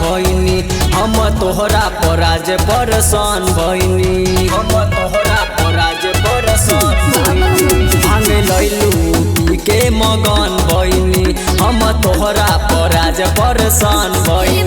भइनी हम तोहरा पराज परसान भइनी हम तोहरा पराज परसान भइनी भांग लैलू पी के मगन भइनी हम तोहरा पराज परसान भइनी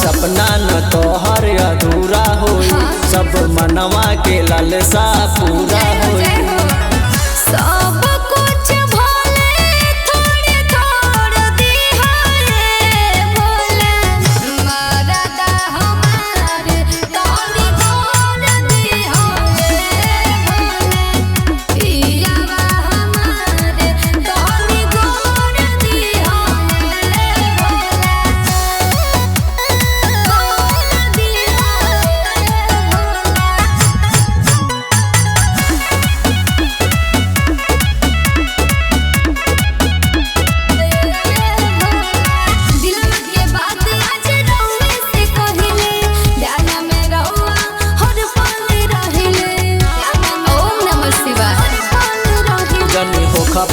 सपना न तोहर अधूरा होई सब मनवा के लालसा पूरा होई सब कुछ भोले थोड़े थोड़ दिहाए भोले मरदा हमार तोनी गोर दिहाए भोले पियावा हमार तोनी गोर दिहाए भोले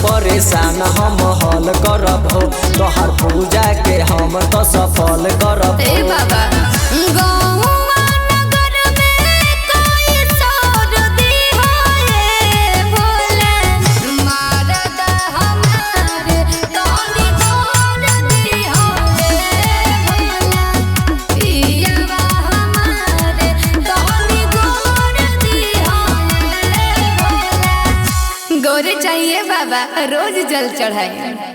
परेशान हम हल करब हो तोहर पूजा के हम तो सफल करब ए बाबा गौवा नगर में कोई सोर दिहाए भोले मरदा हमार तोनी गोर दिहाए भोले पियावा हमार तोनी गोर दिहाए भोले गोरे चाहिए बाबा रोज जल चढ़ाए।